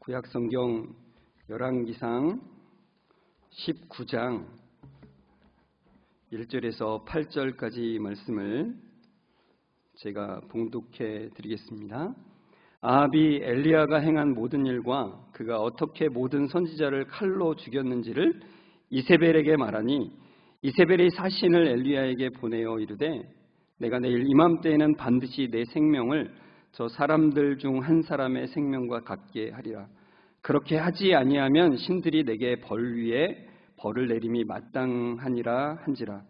구약성경 열왕기상 19장 1절에서 8절까지 말씀을 제가 봉독해 드리겠습니다. 아합이 엘리야가 행한 모든 일과 그가 어떻게 모든 선지자를 칼로 죽였는지를 이세벨에게 말하니 이세벨이 사신을 엘리야에게 보내어 이르되 내가 내일 이맘때에는 반드시 내 생명을 저 사람들 중 한 사람의 생명과 같게 하리라. 그렇게 하지 아니하면 신들이 내게 벌 위에 벌을 내림이 마땅하니라 한지라.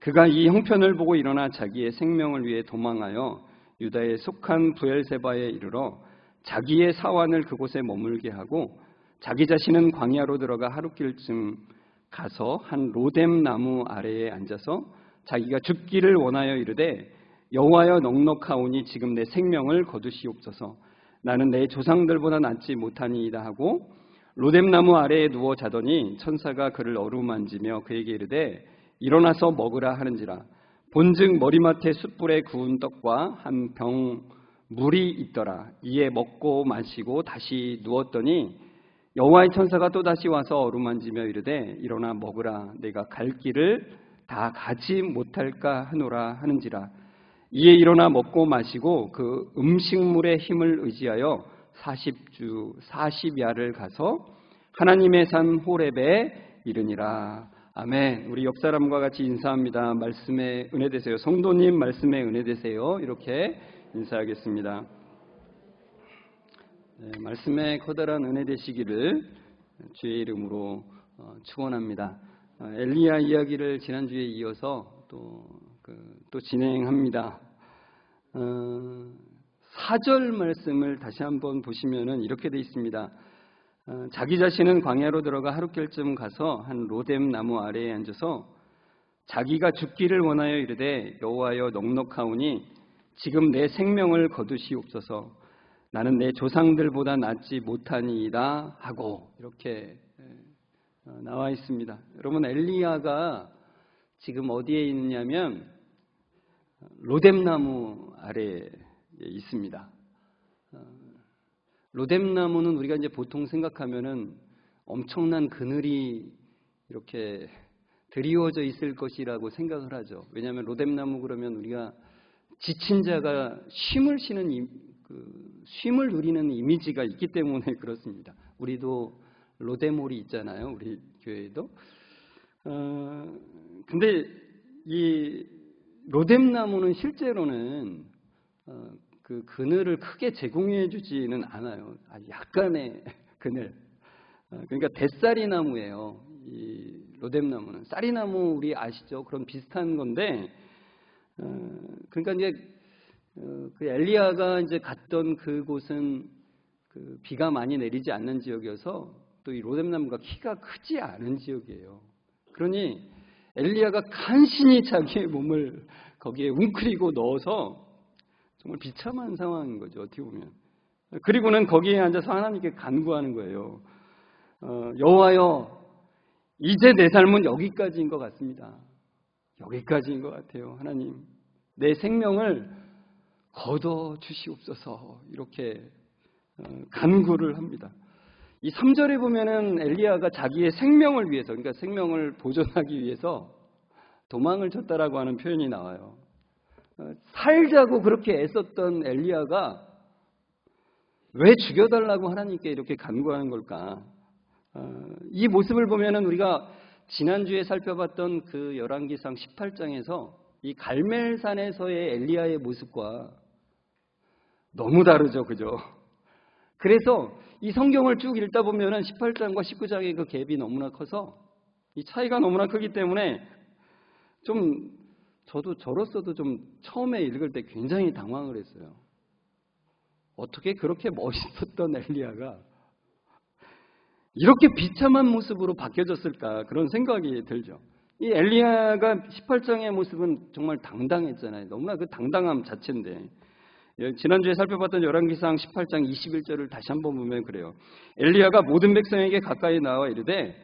그가 이 형편을 보고 일어나 자기의 생명을 위해 도망하여 유다에 속한 브엘세바에 이르러 자기의 사환을 그곳에 머물게 하고 자기 자신은 광야로 들어가 하룻길쯤 가서 한 로뎀 나무 아래에 앉아서 자기가 죽기를 원하여 이르되 여호와여 넉넉하오니 지금 내 생명을 거두시옵소서. 나는 내 조상들보다 낫지 못하니이다 하고 로뎀 나무 아래에 누워 자더니 천사가 그를 어루만지며 그에게 이르되 일어나서 먹으라 하는지라. 본즉 머리맡에 숯불에 구운 떡과 한 병 물이 있더라. 이에 먹고 마시고 다시 누웠더니 여호와의 천사가 또다시 와서 어루만지며 이르되 일어나 먹으라. 내가 갈 길을 다 가지 못할까 하노라 하는지라. 이에 일어나 먹고 마시고 그 음식물의 힘을 의지하여 40주 40야를 가서 하나님의 산 호렙에 이르니라. 아멘. 우리 옆 사람과 같이 인사합니다. 말씀에 은혜 되세요. 성도님 말씀에 은혜 되세요. 이렇게 인사하겠습니다. 네, 말씀에 커다란 은혜 되시기를 주의 이름으로 축원합니다. 엘리야 이야기를 지난주에 이어서 또 진행합니다. 4절 말씀을 다시 한번 보시면은 이렇게 되어 있습니다. 자기 자신은 광야로 들어가 하룻길쯤 가서 한 로뎀 나무 아래에 앉아서 자기가 죽기를 원하여 이르되 여호와여 넉넉하오니 지금 내 생명을 거두시옵소서. 나는 내 조상들보다 낫지 못하니이다 하고 이렇게 나와 있습니다. 여러분, 엘리야가 지금 어디에 있느냐면 로뎀 나무 아래에 있습니다. 로뎀 나무는 우리가 이제 보통 생각하면은 엄청난 그늘이 이렇게 드리워져 있을 것이라고 생각을 하죠. 왜냐하면 로뎀 나무 그러면 우리가 지친 자가 쉼을 쉬는 쉼을 누리는 이미지가 있기 때문에 그렇습니다. 우리도 로데몰이 있잖아요. 우리 교회에도. 근데 이 로뎀 나무는 실제로는 그 그늘을 크게 제공해 주지는 않아요. 약간의 그늘. 그러니까 대싸리 나무예요. 이 로뎀 나무는 쌀이 나무 우리 아시죠? 그런 비슷한 건데, 그러니까 이제 그 엘리야가 이제 갔던 그곳은 그 비가 많이 내리지 않는 지역이어서 또 이 로뎀 나무가 키가 크지 않은 지역이에요. 그러니 엘리야가 간신히 자기의 몸을 거기에 웅크리고 넣어서 정말 비참한 상황인 거죠. 어떻게 보면. 그리고는 거기에 앉아서 하나님께 간구하는 거예요. 여호와여, 이제 내 삶은 여기까지인 것 같습니다. 여기까지인 것 같아요. 하나님, 내 생명을 거둬 주시옵소서. 이렇게 간구를 합니다. 이 3절에 보면은 엘리야가 자기의 생명을 위해서, 그러니까 생명을 보존하기 위해서 도망을 쳤다라고 하는 표현이 나와요. 살자고 그렇게 애썼던 엘리야가 왜 죽여달라고 하나님께 이렇게 간구하는 걸까? 이 모습을 보면은 우리가 지난주에 살펴봤던 그 열왕기상 18장에서 이 갈멜산에서의 엘리야의 모습과 너무 다르죠, 그죠? 그래서 이 성경을 쭉 읽다 보면은 18장과 19장의 그 갭이 너무나 커서 이 차이가 너무나 크기 때문에 좀 저로서도 좀 처음에 읽을 때 굉장히 당황을 했어요. 어떻게 그렇게 멋있었던 엘리야가 이렇게 비참한 모습으로 바뀌어졌을까, 그런 생각이 들죠. 이 엘리야가 18장의 모습은 정말 당당했잖아요. 너무나 그 당당함 자체인데, 지난주에 살펴봤던 열왕기상 18장 21절을 다시 한번 보면 그래요. 엘리야가 모든 백성에게 가까이 나와 이르되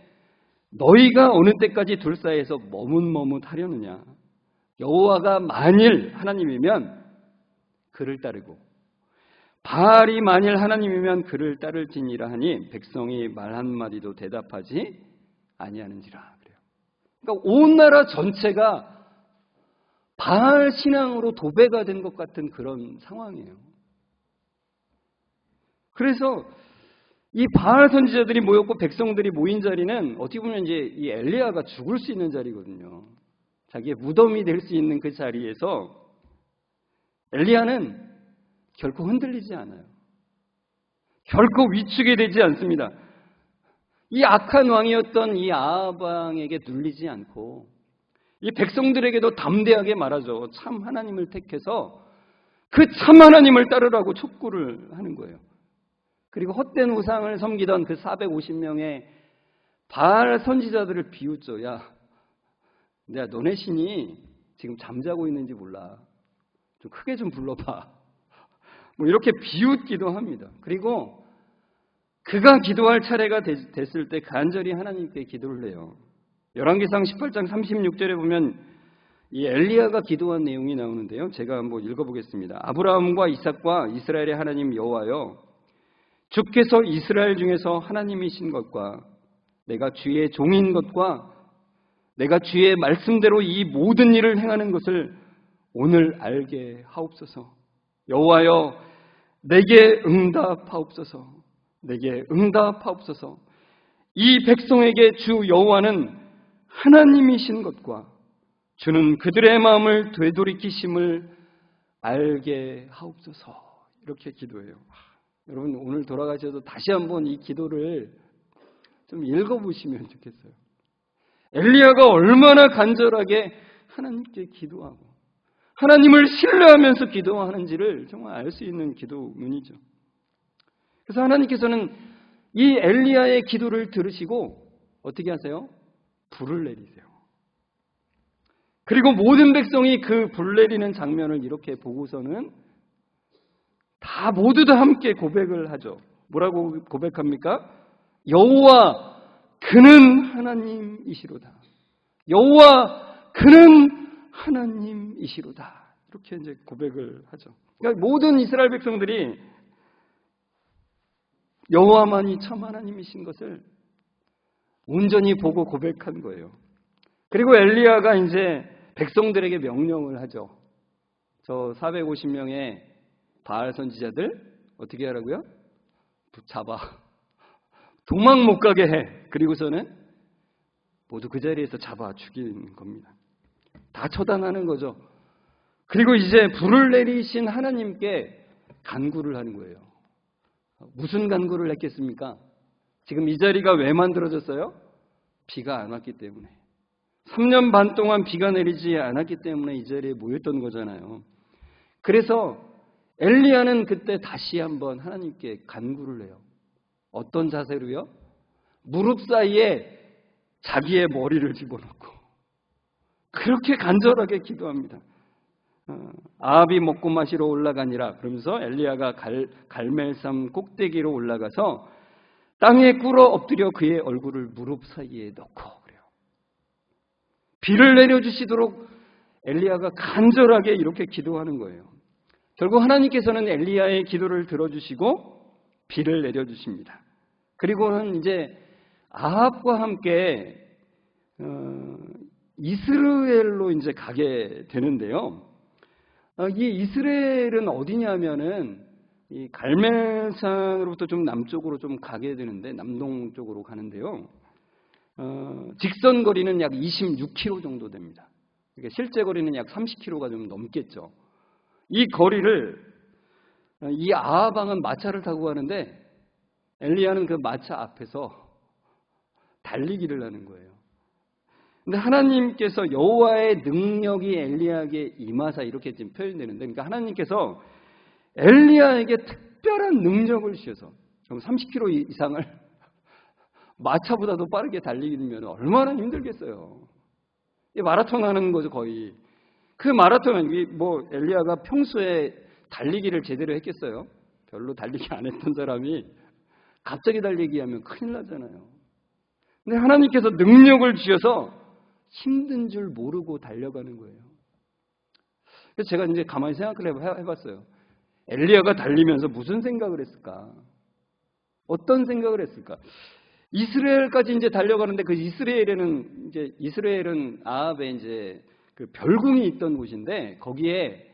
너희가 어느 때까지 둘사이에서 머뭇머뭇하려느냐. 여호와가 만일 하나님이면 그를 따르고 바알이 만일 하나님이면 그를 따를지니라 하니 백성이 말 한마디도 대답하지 아니하는지라. 그래요. 그러니까 온 나라 전체가 바알 신앙으로 도배가 된 것 같은 그런 상황이에요. 그래서 이 바알 선지자들이 모였고 백성들이 모인 자리는 어떻게 보면 이제 이 엘리야가 죽을 수 있는 자리거든요. 자기의 무덤이 될 수 있는 그 자리에서 엘리야는 결코 흔들리지 않아요. 결코 위축이 되지 않습니다. 이 악한 왕이었던 이 아합 왕에게 눌리지 않고 이 백성들에게도 담대하게 말하죠. 참 하나님을 택해서 그 참 하나님을 따르라고 촉구를 하는 거예요. 그리고 헛된 우상을 섬기던 그 450명의 바알 선지자들을 비웃죠. 야, 내가 너네 신이 지금 잠자고 있는지 몰라. 좀 크게 좀 불러봐. 뭐 이렇게 비웃기도 합니다. 그리고 그가 기도할 차례가 됐을 때 간절히 하나님께 기도를 해요. 열왕기상 18장 36절에 보면 이 엘리야가 기도한 내용이 나오는데요. 제가 한번 읽어보겠습니다. 아브라함과 이삭과 이스라엘의 하나님 여호와여, 주께서 이스라엘 중에서 하나님이신 것과 내가 주의 종인 것과 내가 주의 말씀대로 이 모든 일을 행하는 것을 오늘 알게 하옵소서. 여호와여, 내게 응답하옵소서. 내게 응답하옵소서. 이 백성에게 주 여호와는 하나님이신 것과 주는 그들의 마음을 되돌이키심을 알게 하옵소서. 이렇게 기도해요. 여러분 오늘 돌아가셔도 다시 한번 이 기도를 좀 읽어보시면 좋겠어요. 엘리야가 얼마나 간절하게 하나님께 기도하고 하나님을 신뢰하면서 기도하는지를 정말 알 수 있는 기도문이죠. 그래서 하나님께서는 이 엘리야의 기도를 들으시고 어떻게 하세요? 불을 내리세요. 그리고 모든 백성이 그 불 내리는 장면을 이렇게 보고서는 다 모두 다 함께 고백을 하죠. 뭐라고 고백합니까? 여호와 그는 하나님이시로다. 여호와 그는 하나님이시로다. 이렇게 이제 고백을 하죠. 그러니까 모든 이스라엘 백성들이 여호와만이 참 하나님이신 것을 온전히 보고 고백한 거예요. 그리고 엘리야가 이제 백성들에게 명령을 하죠. 저 450명의 바알 선지자들 어떻게 하라고요? 붙잡아. 도망 못 가게 해. 그리고서는 모두 그 자리에서 잡아 죽이는 겁니다. 다 처단하는 거죠. 그리고 이제 불을 내리신 하나님께 간구를 하는 거예요. 무슨 간구를 했겠습니까? 지금 이 자리가 왜 만들어졌어요? 비가 안 왔기 때문에. 3년 반 동안 비가 내리지 않았기 때문에 이 자리에 모였던 거잖아요. 그래서 엘리야는 그때 다시 한번 하나님께 간구를 해요. 어떤 자세로요? 무릎 사이에 자기의 머리를 집어넣고 그렇게 간절하게 기도합니다. 아합이 먹고 마시러 올라가니라. 그러면서 엘리야가 갈멜산 꼭대기로 올라가서 땅에 꿇어 엎드려 그의 얼굴을 무릎 사이에 넣고 그래요. 비를 내려주시도록 엘리야가 간절하게 이렇게 기도하는 거예요. 결국 하나님께서는 엘리야의 기도를 들어주시고 비를 내려주십니다. 그리고는 이제 아합과 함께 이스라엘로 이제 가게 되는데요. 이 이스라엘은 어디냐면은 이 갈멜산으로부터 좀 남쪽으로 좀 가게 되는데 남동 쪽으로 가는데요. 직선 거리는 약 26km 정도 됩니다. 그러니까 실제 거리는 약 30km가 좀 넘겠죠. 이 거리를 이 아합 왕은 마차를 타고 가는데 엘리야는 그 마차 앞에서 달리기를 하는 거예요. 근데 하나님께서 여호와의 능력이 엘리야에게 임하사 이렇게 지금 표현되는데, 그러니까 하나님께서 엘리야에게 특별한 능력을 주셔서 30km 이상을 마차보다도 빠르게 달리면 얼마나 힘들겠어요. 이 마라톤 하는 거죠, 거의. 그 마라톤은 뭐 엘리야가 평소에 달리기를 제대로 했겠어요? 별로 달리기 안 했던 사람이 갑자기 달리기 하면 큰일 나잖아요. 근데 하나님께서 능력을 주셔서 힘든 줄 모르고 달려가는 거예요. 그래서 제가 이제 가만히 생각을 해봤어요. 엘리야가 달리면서 무슨 생각을 했을까? 어떤 생각을 했을까? 이스라엘까지 이제 달려가는데 그 이스라엘은 아합의 이제 그 별궁이 있던 곳인데 거기에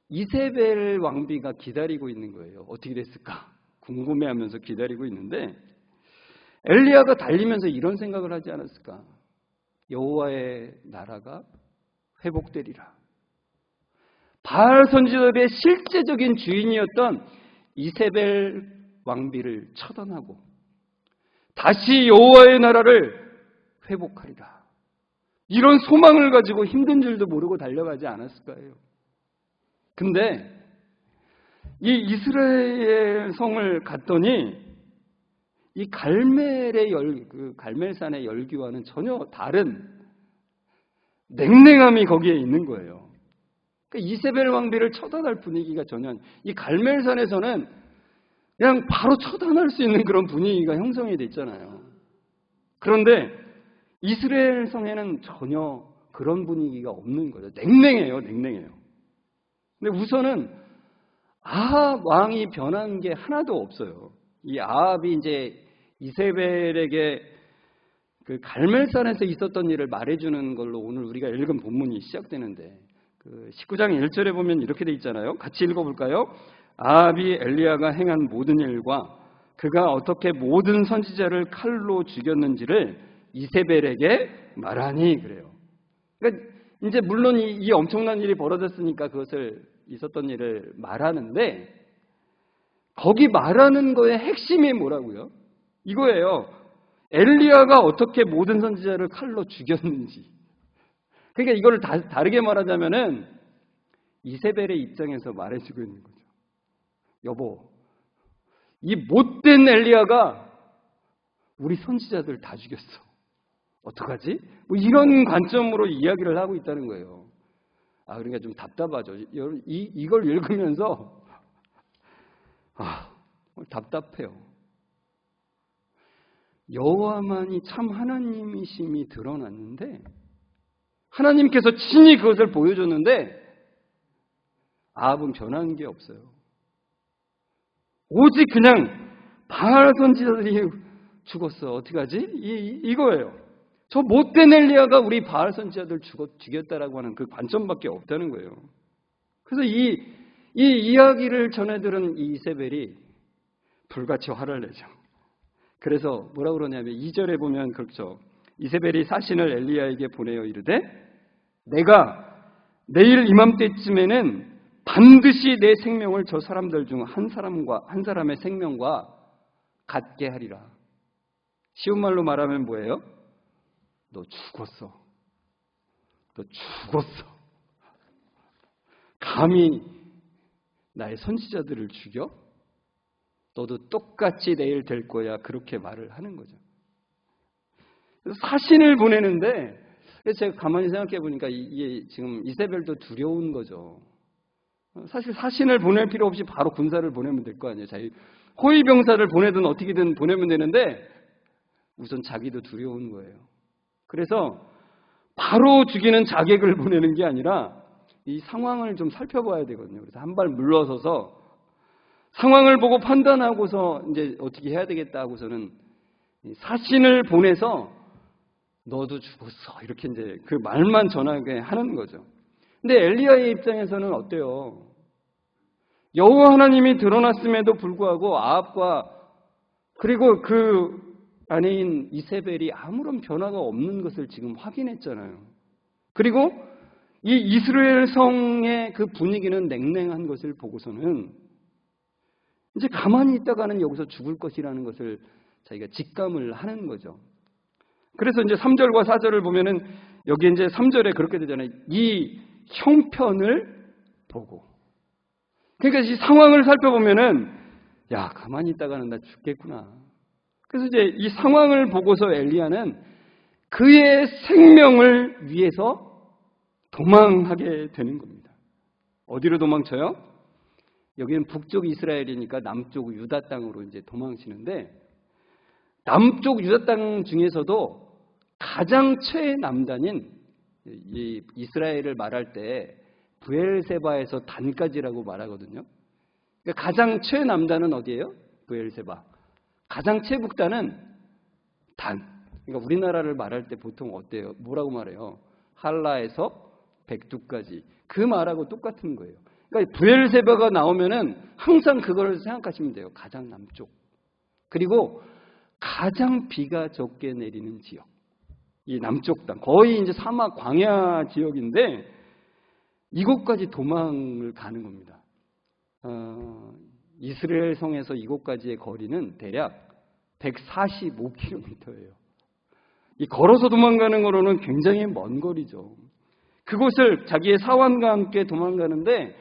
이세벨 왕비가 기다리고 있는 거예요. 어떻게 됐을까? 궁금해하면서 기다리고 있는데 엘리야가 달리면서 이런 생각을 하지 않았을까? 여호와의 나라가 회복되리라. 바알 선지자들의 실제적인 주인이었던 이세벨 왕비를 처단하고 다시 여호와의 나라를 회복하리라. 이런 소망을 가지고 힘든 줄도 모르고 달려가지 않았을까요? 근데 이 이스라엘 성을 갔더니 이 갈멜산의 열기와는 전혀 다른 냉랭함이 거기에 있는 거예요. 그러니까 이세벨 왕비를 처단할 분위기가 전혀 이 갈멜산에서는 그냥 바로 처단할 수 있는 그런 분위기가 형성이 됐잖아요. 그런데 이스라엘 성에는 전혀 그런 분위기가 없는 거죠. 냉랭해요. 근데 우선은 아합 왕이 변한 게 하나도 없어요. 이 아합이 이제 이세벨에게 그 갈멜산에서 있었던 일을 말해주는 걸로 오늘 우리가 읽은 본문이 시작되는데 그 19장 1절에 보면 이렇게 돼 있잖아요. 같이 읽어볼까요? 아합이 엘리야가 행한 모든 일과 그가 어떻게 모든 선지자를 칼로 죽였는지를 이세벨에게 말하니 그래요. 그러니까 이제 물론 이 엄청난 일이 벌어졌으니까 그것을 있었던 일을 말하는데 거기 말하는 거의 핵심이 뭐라고요? 이거예요. 엘리야가 어떻게 모든 선지자를 칼로 죽였는지. 그러니까 이걸 다르게 말하자면은 이세벨의 입장에서 말해주고 있는 거죠. 여보, 이 못된 엘리야가 우리 선지자들 다 죽였어. 어떡하지? 뭐 이런 관점으로 이야기를 하고 있다는 거예요. 그러니까 좀 답답하죠. 이걸 읽으면서 답답해요. 여호와만이 참 하나님이심이 드러났는데 하나님께서 친히 그것을 보여줬는데 아합은 변한 게 없어요. 오직 그냥 바알 선지자들이 죽었어. 어떡하지? 이거예요. 저 못된 엘리야가 우리 바알 선지자들 죽였다라고 하는 그 관점밖에 없다는 거예요. 그래서 이 이야기를 전해들은 이 이세벨이 불같이 화를 내죠. 그래서 뭐라 그러냐면 2절에 보면 그렇죠. 이세벨이 사신을 엘리야에게 보내어 이르되 내가 내일 이맘때쯤에는 반드시 내 생명을 저 사람들 중 한 사람의 생명과 같게 하리라. 쉬운 말로 말하면 뭐예요? 너 죽었어. 감히 나의 선지자들을 죽여? 너도 똑같이 내일 될 거야. 그렇게 말을 하는 거죠. 사신을 보내는데 제가 가만히 생각해 보니까 이게 지금 이세벨도 두려운 거죠. 사실 사신을 보낼 필요 없이 바로 군사를 보내면 될 거 아니에요. 호위병사를 보내든 어떻게든 보내면 되는데 우선 자기도 두려운 거예요. 그래서 바로 죽이는 자객을 보내는 게 아니라 이 상황을 좀 살펴봐야 되거든요. 그래서 한 발 물러서서 상황을 보고 판단하고서 이제 어떻게 해야 되겠다 하고서는 사신을 보내서 너도 죽었어. 이렇게 이제 그 말만 전하게 하는 거죠. 근데 엘리야의 입장에서는 어때요? 여호와 하나님이 드러났음에도 불구하고 아합과 그리고 그 아내인 이세벨이 아무런 변화가 없는 것을 지금 확인했잖아요. 그리고 이 이스라엘 성의 그 분위기는 냉랭한 것을 보고서는 이제 가만히 있다가는 여기서 죽을 것이라는 것을 자기가 직감을 하는 거죠. 그래서 이제 3절과 4절을 보면은 여기 이제 3절에 그렇게 되잖아요. 이 형편을 보고. 그러니까 이 상황을 살펴보면은 야, 가만히 있다가는 나 죽겠구나. 그래서 이제 이 상황을 보고서 엘리야는 그의 생명을 위해서 도망하게 되는 겁니다. 어디로 도망쳐요? 여기는 북쪽 이스라엘이니까 남쪽 유다 땅으로 이제 도망치는데 남쪽 유다 땅 중에서도 가장 최남단인 이 이스라엘을 말할 때 브엘세바에서 단까지라고 말하거든요. 그러니까 가장 최남단은 어디예요? 브엘세바. 가장 최북단은 단. 그러니까 우리나라를 말할 때 보통 어때요? 뭐라고 말해요? 한라에서 백두까지. 그 말하고 똑같은 거예요. 그러니까 브엘세바가 나오면은 항상 그걸 생각하시면 돼요. 가장 남쪽. 그리고 가장 비가 적게 내리는 지역. 이 남쪽 땅. 거의 이제 사막 광야 지역인데 이곳까지 도망을 가는 겁니다. 이스라엘 성에서 이곳까지의 거리는 대략 145km예요. 이 걸어서 도망가는 거로는 굉장히 먼 거리죠. 그곳을 자기의 사환과 함께 도망가는데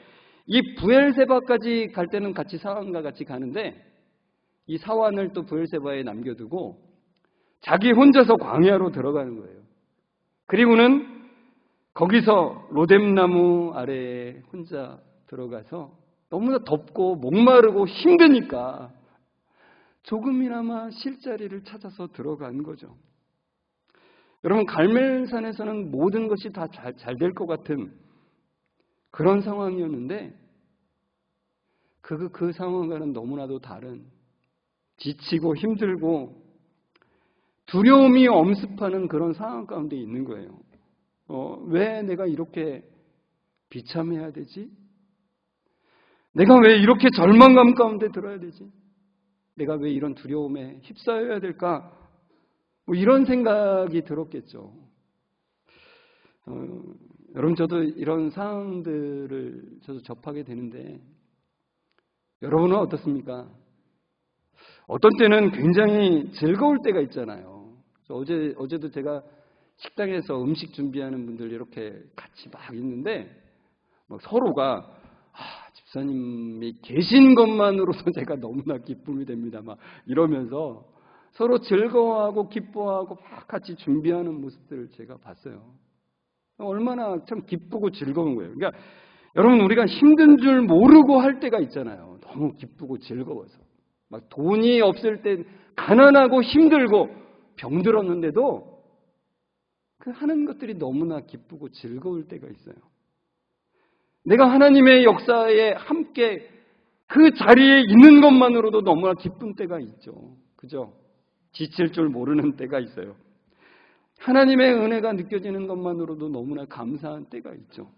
이 브엘세바까지 갈 때는 같이 사환과 같이 가는데 이 사환을 또 브엘세바에 남겨두고 자기 혼자서 광야로 들어가는 거예요. 그리고는 거기서 로뎀나무 아래에 혼자 들어가서 너무나 덥고 목마르고 힘드니까 조금이나마 쉴 자리를 찾아서 들어간 거죠. 여러분, 갈멜산에서는 모든 것이 다 잘 될 것 같은 그런 상황이었는데 그 상황과는 너무나도 다른 지치고 힘들고 두려움이 엄습하는 그런 상황 가운데 있는 거예요. 왜 내가 이렇게 비참해야 되지? 내가 왜 이렇게 절망감 가운데 들어야 되지? 내가 왜 이런 두려움에 휩싸여야 될까? 뭐 이런 생각이 들었겠죠. 여러분, 저도 이런 상황들을 저도 접하게 되는데 여러분은 어떻습니까? 어떤 때는 굉장히 즐거울 때가 있잖아요. 어제도 제가 식당에서 음식 준비하는 분들 이렇게 같이 막 있는데 막 서로가 집사님이 계신 것만으로도 제가 너무나 기쁨이 됩니다. 막 이러면서 서로 즐거워하고 기뻐하고 막 같이 준비하는 모습들을 제가 봤어요. 얼마나 참 기쁘고 즐거운 거예요. 그러니까 여러분, 우리가 힘든 줄 모르고 할 때가 있잖아요. 너무 기쁘고 즐거워서. 막 돈이 없을 때 가난하고 힘들고 병들었는데도 그 하는 것들이 너무나 기쁘고 즐거울 때가 있어요. 내가 하나님의 역사에 함께 그 자리에 있는 것만으로도 너무나 기쁜 때가 있죠. 그죠? 지칠 줄 모르는 때가 있어요. 하나님의 은혜가 느껴지는 것만으로도 너무나 감사한 때가 있죠.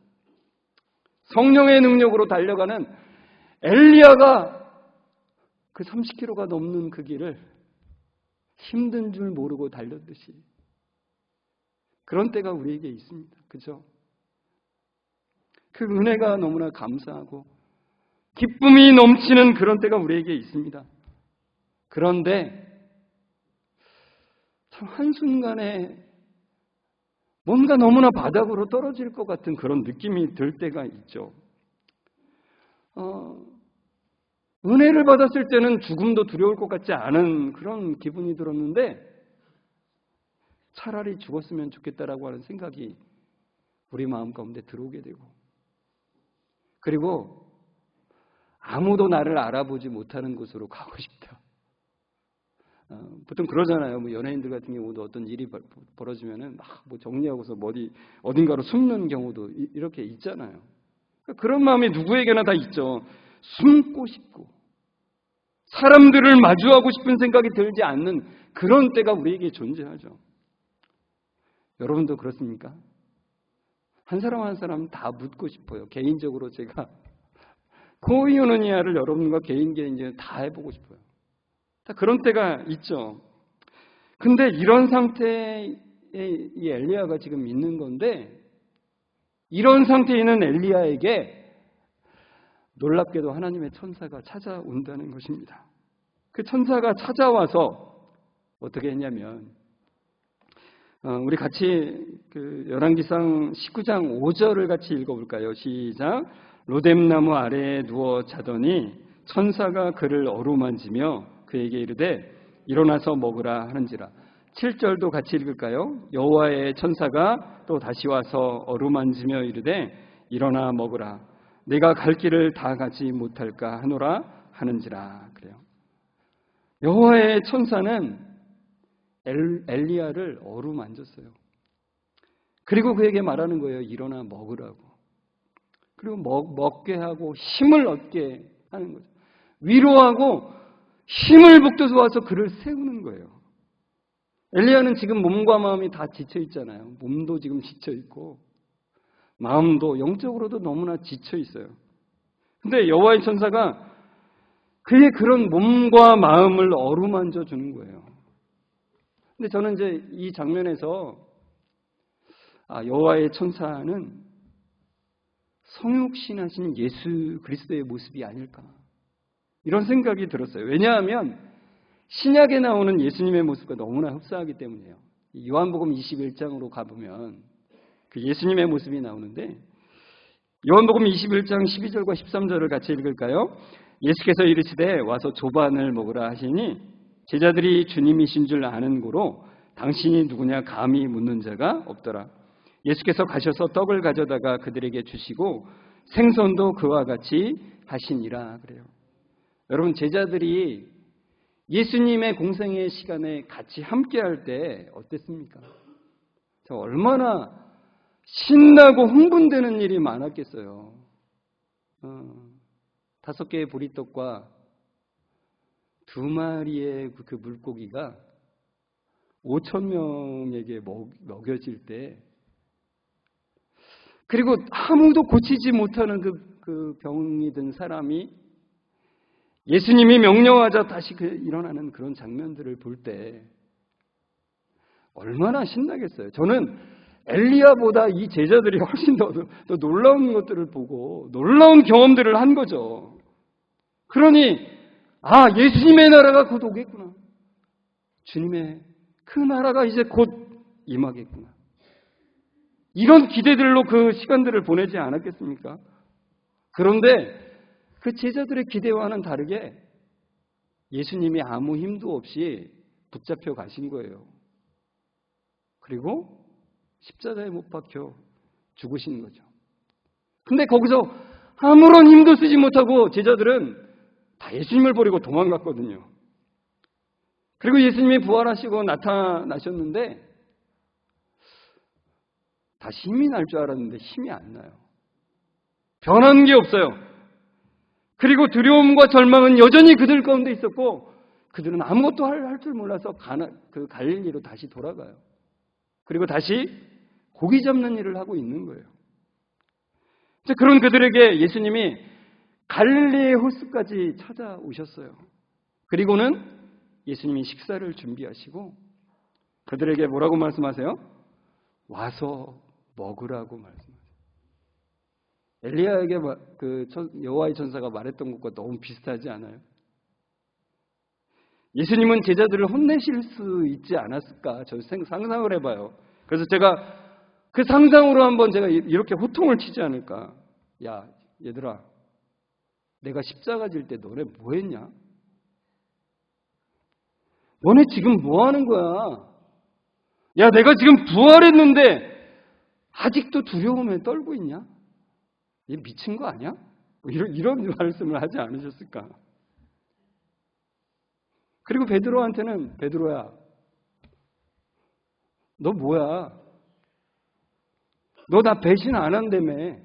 성령의 능력으로 달려가는 엘리야가 그 30km가 넘는 그 길을 힘든 줄 모르고 달렸듯이 그런 때가 우리에게 있습니다. 그죠? 그 은혜가 너무나 감사하고 기쁨이 넘치는 그런 때가 우리에게 있습니다. 그런데 참 한순간에 뭔가 너무나 바닥으로 떨어질 것 같은 그런 느낌이 들 때가 있죠. 은혜를 받았을 때는 죽음도 두려울 것 같지 않은 그런 기분이 들었는데 차라리 죽었으면 좋겠다라고 하는 생각이 우리 마음 가운데 들어오게 되고, 그리고 아무도 나를 알아보지 못하는 곳으로 가고 싶다. 보통 그러잖아요. 뭐 연예인들 같은 경우도 어떤 일이 벌어지면은 막 뭐 정리하고서 어딘가로 숨는 경우도 이렇게 있잖아요. 그런 마음이 누구에게나 다 있죠. 숨고 싶고 사람들을 마주하고 싶은 생각이 들지 않는 그런 때가 우리에게 존재하죠. 여러분도 그렇습니까? 한 사람 한 사람 다 묻고 싶어요. 개인적으로 제가 코이오노니아를 여러분과 개인적으로 다 해보고 싶어요. 다 그런 때가 있죠. 근데 이런 상태에 이 엘리야가 지금 있는 건데, 이런 상태에 있는 엘리야에게 놀랍게도 하나님의 천사가 찾아온다는 것입니다. 그 천사가 찾아와서 어떻게 했냐면, 우리 같이 그 열왕기상 19장 5절을 같이 읽어볼까요? 시작. 로뎀나무 아래에 누워 자더니 천사가 그를 어루만지며 그에게 이르되 일어나서 먹으라 하는지라. 7절도 같이 읽을까요? 여호와의 천사가 또 다시 와서 어루만지며 이르되 일어나 먹으라. 내가 갈 길을 다 가지 못할까 하노라 하는지라. 그래요. 여호와의 천사는 엘리야를 어루만졌어요. 그리고 그에게 말하는 거예요. 일어나 먹으라고. 그리고 먹게 하고 힘을 얻게 하는 거죠. 위로하고 힘을 북돋워서 그를 세우는 거예요. 엘리야는 지금 몸과 마음이 다 지쳐 있잖아요. 몸도 지금 지쳐 있고 마음도 영적으로도 너무나 지쳐 있어요. 근데 여호와의 천사가 그의 그런 몸과 마음을 어루만져 주는 거예요. 근데 저는 이제 이 장면에서 여호와의 천사는 성육신하신 예수 그리스도의 모습이 아닐까 이런 생각이 들었어요. 왜냐하면 신약에 나오는 예수님의 모습과 너무나 흡사하기 때문이에요. 요한복음 21장으로 가보면 그 예수님의 모습이 나오는데 요한복음 21장 12절과 13절을 같이 읽을까요? 예수께서 이르시되 와서 조반을 먹으라 하시니 제자들이 주님이신 줄 아는 고로 당신이 누구냐 감히 묻는 자가 없더라. 예수께서 가셔서 떡을 가져다가 그들에게 주시고 생선도 그와 같이 하시니라 그래요. 여러분 제자들이 예수님의 공생의 시간에 같이 함께할 때 어땠습니까? 얼마나 신나고 흥분되는 일이 많았겠어요. 5개의 보리떡과 2마리의 그 물고기가 5,000명에게 먹여질 때, 그리고 아무도 고치지 못하는 그 병이 든 사람이 예수님이 명령하자 다시 일어나는 그런 장면들을 볼 때 얼마나 신나겠어요. 저는 엘리야보다 이 제자들이 훨씬 더 놀라운 것들을 보고 놀라운 경험들을 한 거죠. 그러니 예수님의 나라가 곧 오겠구나. 주님의 그 나라가 이제 곧 임하겠구나. 이런 기대들로 그 시간들을 보내지 않았겠습니까? 그런데 그 제자들의 기대와는 다르게 예수님이 아무 힘도 없이 붙잡혀 가신 거예요. 그리고 십자가에 못 박혀 죽으신 거죠. 근데 거기서 아무런 힘도 쓰지 못하고 제자들은 다 예수님을 버리고 도망갔거든요. 그리고 예수님이 부활하시고 나타나셨는데 다시 힘이 날 줄 알았는데 힘이 안 나요. 변한 게 없어요. 그리고 두려움과 절망은 여전히 그들 가운데 있었고 그들은 아무것도 할 줄 몰라서 갈릴리로 다시 돌아가요. 그리고 다시 고기 잡는 일을 하고 있는 거예요. 그런 그들에게 예수님이 갈릴리의 호수까지 찾아오셨어요. 그리고는 예수님이 식사를 준비하시고 그들에게 뭐라고 말씀하세요? 와서 먹으라고 말씀하세요. 엘리야에게 여호와의 천사가 말했던 것과 너무 비슷하지 않아요? 예수님은 제자들을 혼내실 수 있지 않았을까? 저 상상을 해봐요. 그래서 제가 그 상상으로 한번 제가 이렇게 호통을 치지 않을까? 야, 얘들아, 내가 십자가 질 때 너네 뭐 했냐? 너네 지금 뭐 하는 거야? 야, 내가 지금 부활했는데 아직도 두려움에 떨고 있냐? 얘 미친 거 아니야? 이런 말씀을 하지 않으셨을까? 그리고 베드로한테는 베드로야, 너 뭐야? 너 나 배신 안 한다며.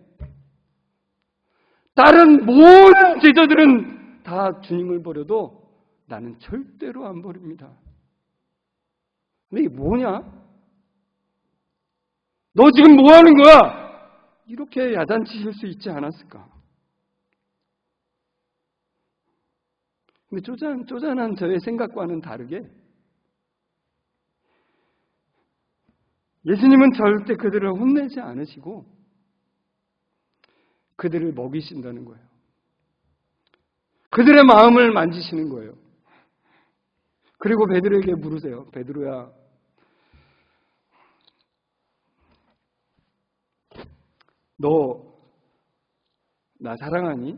다른 모든 제자들은 다 주님을 버려도 나는 절대로 안 버립니다. 근데 이게 뭐냐? 너 지금 뭐 하는 거야? 이렇게 야단치실 수 있지 않았을까? 근데 쪼잔한 저의 생각과는 다르게 예수님은 절대 그들을 혼내지 않으시고 그들을 먹이신다는 거예요. 그들의 마음을 만지시는 거예요. 그리고 베드로에게 물으세요. 베드로야, 너 나 사랑하니?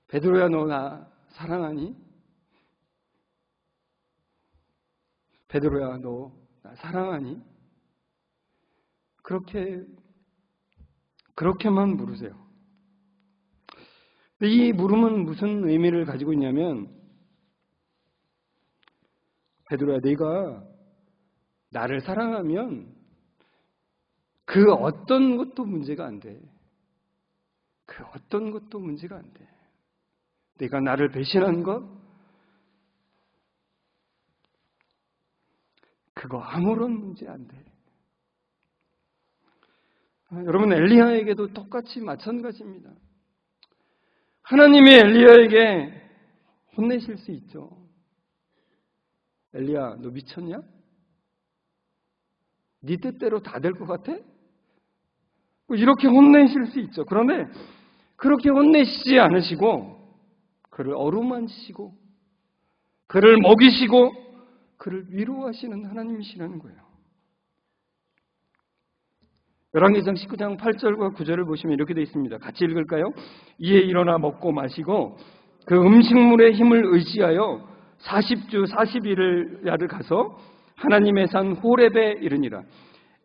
베드로야, 너 나 사랑하니? 베드로야, 너 나 사랑하니? 그렇게만 물으세요. 이 물음은 무슨 의미를 가지고 있냐면, 베드로야, 네가 나를 사랑하면 그 어떤 것도 문제가 안 돼. 그 어떤 것도 문제가 안 돼. 내가 나를 배신한 것? 그거 아무런 문제 안 돼. 여러분, 엘리야에게도 똑같이 마찬가지입니다. 하나님이 엘리야에게 혼내실 수 있죠. 엘리야, 너 미쳤냐? 네 뜻대로 다 될 것 같아? 이렇게 혼내실 수 있죠. 그런데 그렇게 혼내시지 않으시고 그를 어루만지시고 그를 먹이시고 그를 위로하시는 하나님이시라는 거예요. 열왕기상 19장 8절과 9절을 보시면 이렇게 되어 있습니다. 같이 읽을까요? 이에 일어나 먹고 마시고 그 음식물의 힘을 의지하여 40주 40일을 가서 하나님의 산 호렙에 이르니라.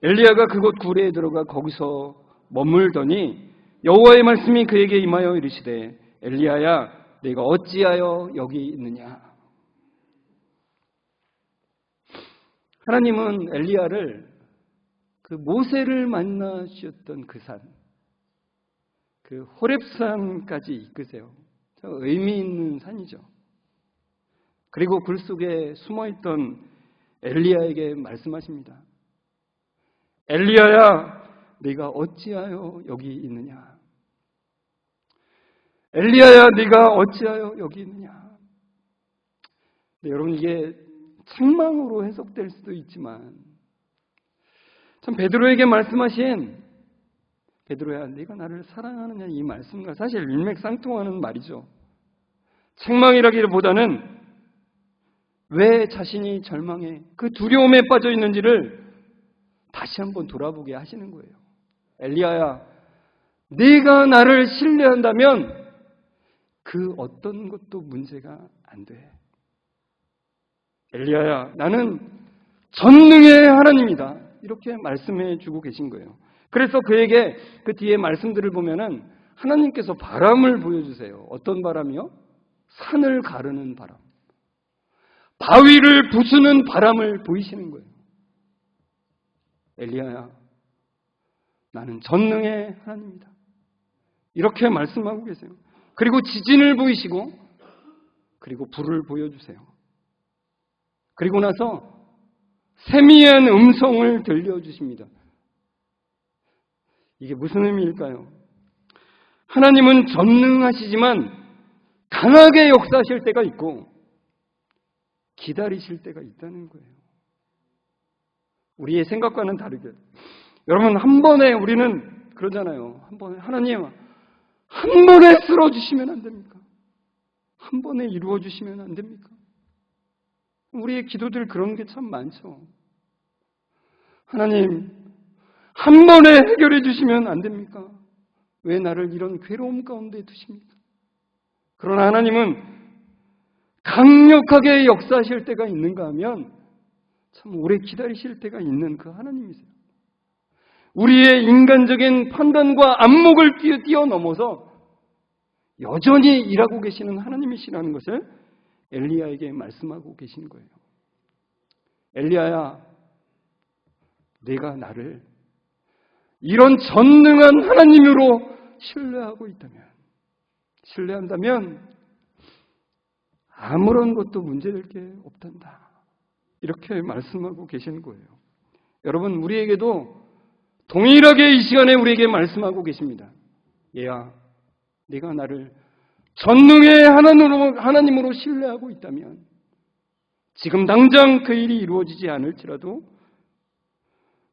엘리야가 그곳 구레에 들어가 거기서 머물더니 여호와의 말씀이 그에게 임하여 이르시되 엘리야야 네가 어찌하여 여기 있느냐. 하나님은 엘리야를 그 모세를 만나주셨던 그 산, 그 호렙산까지 이끄세요. 의미 있는 산이죠. 그리고 굴 속에 숨어있던 엘리야에게 말씀하십니다. 엘리야야, 네가 어찌하여 여기 있느냐? 엘리야야, 네가 어찌하여 여기 있느냐? 네, 여러분, 이게 책망으로 해석될 수도 있지만 참 베드로에게 말씀하신 베드로야, 네가 나를 사랑하느냐 이 말씀과 사실 일맥상통하는 말이죠. 책망이라기보다는 왜 자신이 절망에 그 두려움에 빠져 있는지를 다시 한번 돌아보게 하시는 거예요. 엘리야야, 네가 나를 신뢰한다면 그 어떤 것도 문제가 안 돼. 엘리야야, 나는 전능의 하나님이다. 이렇게 말씀해 주고 계신 거예요. 그래서 그에게 그 뒤에 말씀들을 보면은 하나님께서 바람을 보여주세요. 어떤 바람이요? 산을 가르는 바람. 바위를 부수는 바람을 보이시는 거예요. 엘리야야, 나는 전능의 하나님이다. 이렇게 말씀하고 계세요. 그리고 지진을 보이시고 그리고 불을 보여주세요. 그리고 나서 세미한 음성을 들려주십니다. 이게 무슨 의미일까요? 하나님은 전능하시지만 강하게 역사하실 때가 있고 기다리실 때가 있다는 거예요. 우리의 생각과는 다르게. 여러분, 한 번에 우리는 그러잖아요. 한 번에 하나님 한 번에 쓸어주시면 안 됩니까? 한 번에 이루어주시면 안 됩니까? 우리의 기도들 그런 게 참 많죠. 하나님 한 번에 해결해 주시면 안 됩니까? 왜 나를 이런 괴로움 가운데 두십니까? 그러나 하나님은 강력하게 역사하실 때가 있는가 하면 참 오래 기다리실 때가 있는 그 하나님이세요. 우리의 인간적인 판단과 안목을 뛰어넘어서 여전히 일하고 계시는 하나님이시라는 것을 엘리야에게 말씀하고 계신 거예요. 엘리야야, 내가 나를 이런 전능한 하나님으로 신뢰한다면 아무런 것도 문제될 게 없단다. 이렇게 말씀하고 계시는 거예요. 여러분, 우리에게도 동일하게 이 시간에 우리에게 말씀하고 계십니다. 얘야, 네가 나를 전능의 하나님으로 신뢰하고 있다면 지금 당장 그 일이 이루어지지 않을지라도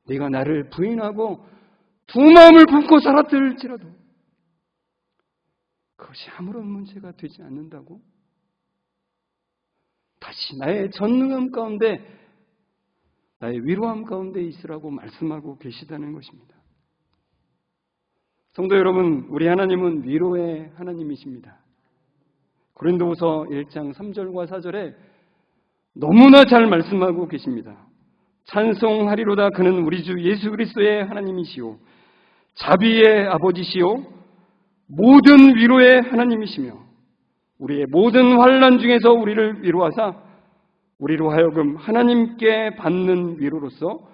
네가 나를 부인하고 두 마음을 품고 살았을지라도 그것이 아무런 문제가 되지 않는다고 다시 나의 전능함 가운데 나의 위로함 가운데 있으라고 말씀하고 계시다는 것입니다. 성도 여러분, 우리 하나님은 위로의 하나님이십니다. 고린도후서 1장 3절과 4절에 너무나 잘 말씀하고 계십니다. 찬송하리로다 그는 우리 주 예수 그리스도의 하나님이시오 자비의 아버지시오 모든 위로의 하나님이시며 우리의 모든 환난 중에서 우리를 위로하사 우리로 하여금 하나님께 받는 위로로서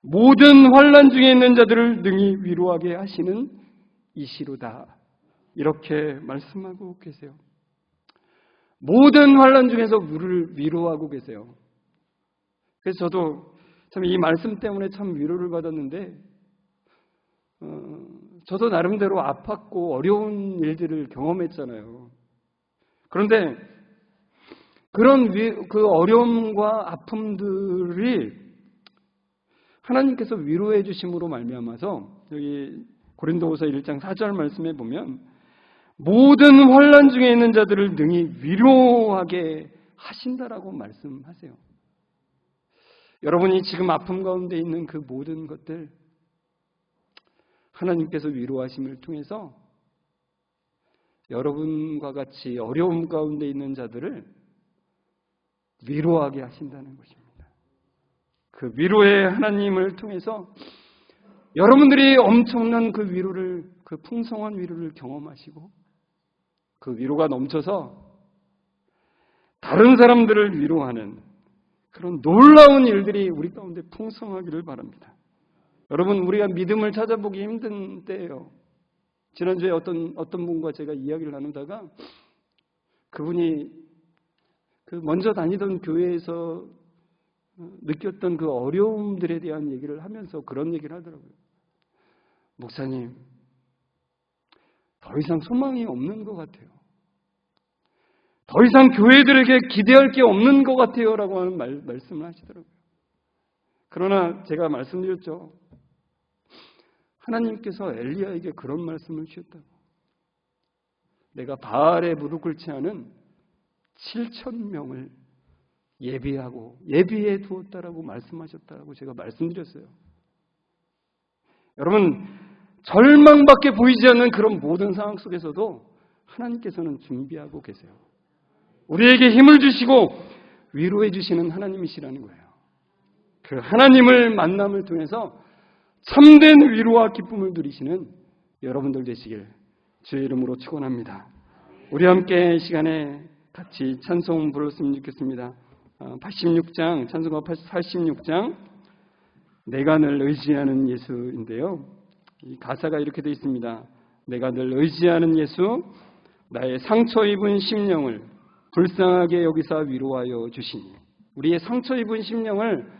모든 환난 중에 있는 자들을 능히 위로하게 하시는 이시로다. 이렇게 말씀하고 계세요. 모든 환난 중에서 우리를 위로하고 계세요. 그래서 저도 참 이 말씀 때문에 참 위로를 받았는데, 저도 나름대로 아팠고 어려운 일들을 경험했잖아요. 그런데 그런 그 어려움과 아픔들이 하나님께서 위로해 주심으로 말미암아서 여기 고린도후서 1장 4절 말씀에 보면 모든 환난 중에 있는 자들을 능히 위로하게 하신다라고 말씀하세요. 여러분이 지금 아픔 가운데 있는 그 모든 것들 하나님께서 위로하심을 통해서 여러분과 같이 어려움 가운데 있는 자들을 위로하게 하신다는 것입니다. 그 위로의 하나님을 통해서 여러분들이 엄청난 그 위로를, 그 풍성한 위로를 경험하시고 그 위로가 넘쳐서 다른 사람들을 위로하는 그런 놀라운 일들이 우리 가운데 풍성하기를 바랍니다. 여러분, 우리가 믿음을 찾아보기 힘든 때예요. 지난주에 어떤 분과 제가 이야기를 나누다가 그분이 그 먼저 다니던 교회에서 느꼈던 그 어려움들에 대한 얘기를 하면서 그런 얘기를 하더라고요. 목사님, 더 이상 소망이 없는 것 같아요. 더 이상 교회들에게 기대할 게 없는 것 같아요 라고 하는 말씀을 하시더라고요. 그러나 제가 말씀드렸죠. 하나님께서 엘리야에게 그런 말씀을 주셨다고. 내가 바알에 무릎 꿇지 않은 7,000명을 예비해 두었다라고 말씀하셨다고 제가 말씀드렸어요. 여러분, 절망밖에 보이지 않는 그런 모든 상황 속에서도 하나님께서는 준비하고 계세요. 우리에게 힘을 주시고 위로해 주시는 하나님이시라는 거예요. 그 하나님을 만남을 통해서 참된 위로와 기쁨을 누리시는 여러분들 되시길 주의 이름으로 축원합니다. 우리 함께 이 시간에 같이 찬송 불렀으면 좋겠습니다. 86장, 찬송가 86장 내가 늘 의지하는 예수인데요. 이 가사가 이렇게 되어 있습니다. 내가 늘 의지하는 예수, 나의 상처 입은 심령을 불쌍하게 여기사 위로하여 주시니. 우리의 상처 입은 심령을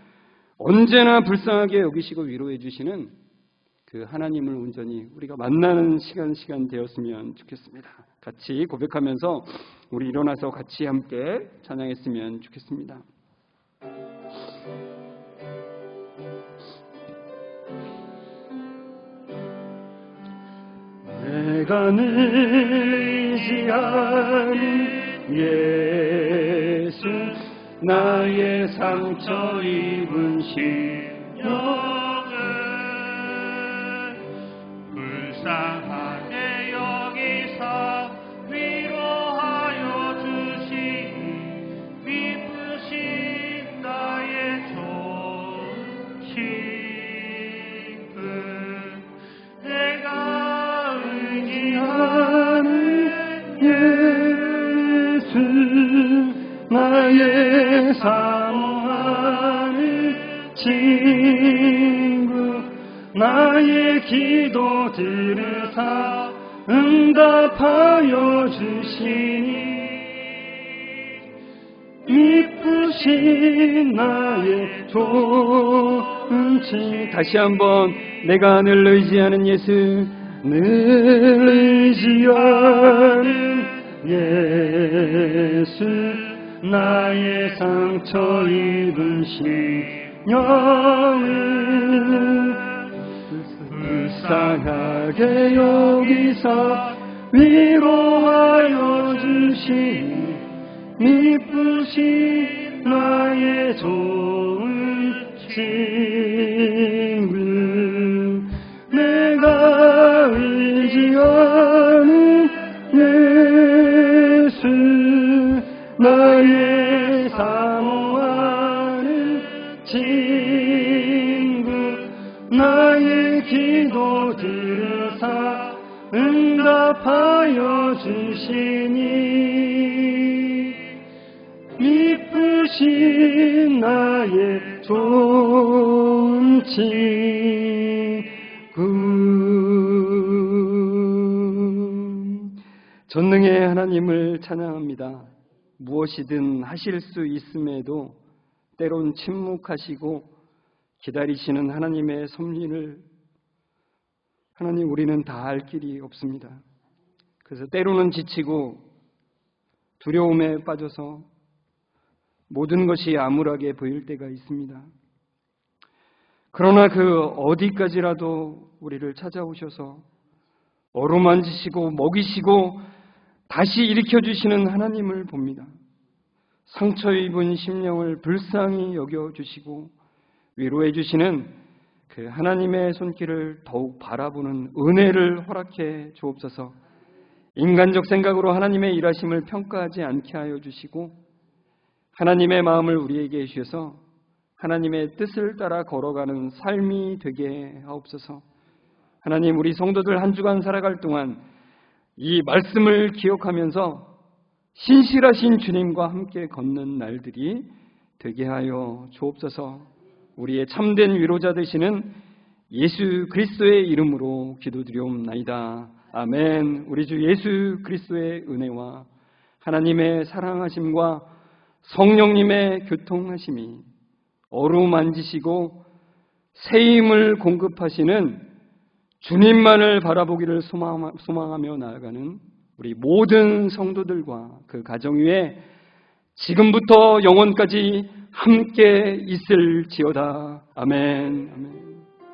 언제나 불쌍하게 여기시고 위로해 주시는 그 하나님을 온전히 우리가 만나는 시간 되었으면 좋겠습니다. 같이 고백하면서 우리 일어나서 같이 함께 찬양했으면 좋겠습니다. 내가 늘 의지하는 예수, 나의 상처 입은 심령을 불쌍하게 여기사 위로하여 주시니 미쁘신 나의 좋은 친구, 내가 의지하는 예수, 나의 사랑하는 친구, 나의 기도 들으사 응답하여 주시니 미쁘신 나의 좋은 친구. 다시 한번 내가 늘 의지하는 예수, 늘 의지하는 예수, 나의 상처 입은 심령을 불쌍하게 여기사 위로하여 주시니 미쁘신 나의 좋은 친구, 내가 의지하는 예수, 나의 사모하는 친구, 나의 기도 들으사 응답하여 주시니 미쁘신 나의 좋은 친구. 전능의 하나님을 찬양합니다. 무엇이든 하실 수 있음에도 때론 침묵하시고 기다리시는 하나님의 섭리를 하나님 우리는 다 알 길이 없습니다. 그래서 때로는 지치고 두려움에 빠져서 모든 것이 암울하게 보일 때가 있습니다. 그러나 그 어디까지라도 우리를 찾아오셔서 어루만지시고 먹이시고 다시 일으켜주시는 하나님을 봅니다. 상처 입은 심령을 불쌍히 여겨주시고 위로해주시는 그 하나님의 손길을 더욱 바라보는 은혜를 허락해 주옵소서. 인간적 생각으로 하나님의 일하심을 평가하지 않게 하여 주시고 하나님의 마음을 우리에게 주셔서 하나님의 뜻을 따라 걸어가는 삶이 되게 하옵소서. 하나님, 우리 성도들 한 주간 살아갈 동안 이 말씀을 기억하면서 신실하신 주님과 함께 걷는 날들이 되게 하여 주옵소서. 우리의 참된 위로자 되시는 예수 그리스도의 이름으로 기도드리옵나이다. 아멘. 우리 주 예수 그리스도의 은혜와 하나님의 사랑하심과 성령님의 교통하심이 어루만지시고 새 힘을 공급하시는 주님만을 바라보기를 소망하며 나아가는 우리 모든 성도들과 그 가정 위에 지금부터 영원까지 함께 있을지어다. 아멘. 아멘.